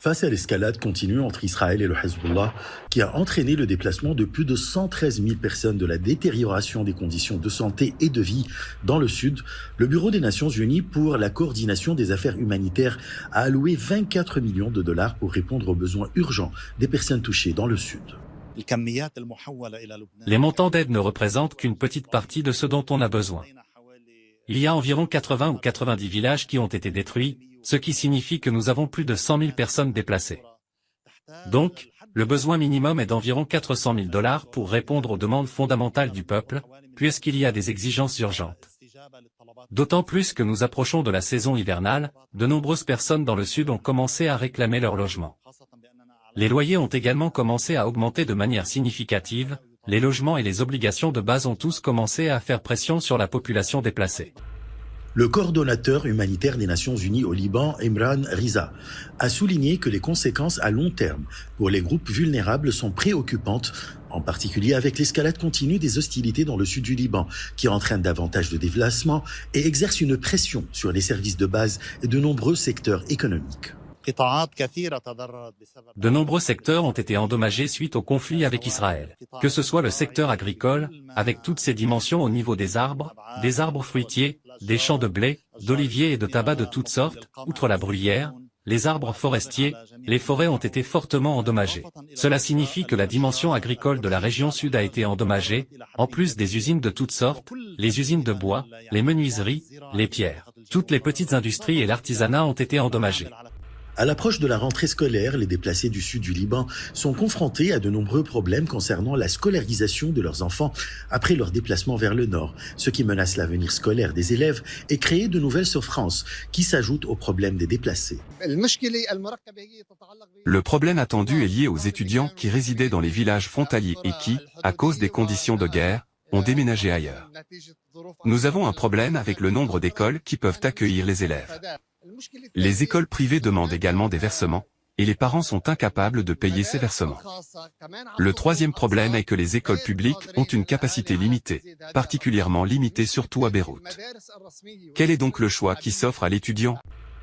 Face à l'escalade continue entre Israël et le Hezbollah, qui a entraîné le déplacement de plus de 113 000 personnes, de la détérioration des conditions de santé et de vie dans le sud, le Bureau des Nations Unies pour la coordination des affaires humanitaires a alloué 24 millions de dollars pour répondre aux besoins urgents des personnes touchées dans le sud. Les montants d'aide ne représentent qu'une petite partie de ce dont on a besoin. Il y a environ 80 ou 90 villages qui ont été détruits, ce qui signifie que nous avons plus de 100 000 personnes déplacées. Donc, le besoin minimum est d'environ 400 000 dollars pour répondre aux demandes fondamentales du peuple, puisqu'il y a des exigences urgentes. D'autant plus que nous approchons de la saison hivernale, de nombreuses personnes dans le sud ont commencé à réclamer leur logement. Les loyers ont également commencé à augmenter de manière significative, les logements et les obligations de base ont tous commencé à faire pression sur la population déplacée. Le coordonnateur humanitaire des Nations Unies au Liban, Imran Riza, a souligné que les conséquences à long terme pour les groupes vulnérables sont préoccupantes, en particulier avec l'escalade continue des hostilités dans le sud du Liban, qui entraîne davantage de déplacements et exerce une pression sur les services de base et de nombreux secteurs économiques. De nombreux secteurs ont été endommagés suite au conflit avec Israël. Que ce soit le secteur agricole, avec toutes ses dimensions au niveau des arbres fruitiers, des champs de blé, d'oliviers et de tabac de toutes sortes, outre la bruyère, les arbres forestiers, les forêts ont été fortement endommagées. Cela signifie que la dimension agricole de la région sud a été endommagée, en plus des usines de toutes sortes, les usines de bois, les menuiseries, les pierres. Toutes les petites industries et l'artisanat ont été endommagés. À l'approche de la rentrée scolaire, les déplacés du sud du Liban sont confrontés à de nombreux problèmes concernant la scolarisation de leurs enfants après leur déplacement vers le nord, ce qui menace l'avenir scolaire des élèves et crée de nouvelles souffrances qui s'ajoutent aux problèmes des déplacés. Le problème attendu est lié aux étudiants qui résidaient dans les villages frontaliers et qui, à cause des conditions de guerre, ont déménagé ailleurs. Nous avons un problème avec le nombre d'écoles qui peuvent accueillir les élèves. Les écoles privées demandent également des versements, et les parents sont incapables de payer ces versements. Le troisième problème est que les écoles publiques ont une capacité limitée, particulièrement limitée surtout à Beyrouth. Quel est donc le choix qui s'offre à l'étudiant ?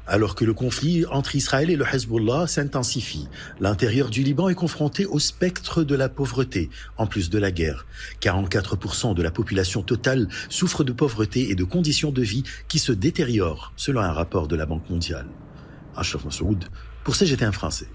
Alors que le conflit entre Israël et le Hezbollah s'intensifie, l'intérieur du Liban est confronté au spectre de la pauvreté, en plus de la guerre. 44% de la population totale souffre de pauvreté et de conditions de vie qui se détériorent, selon un rapport de la Banque mondiale. Ashraf Massoud, pour CGTN français.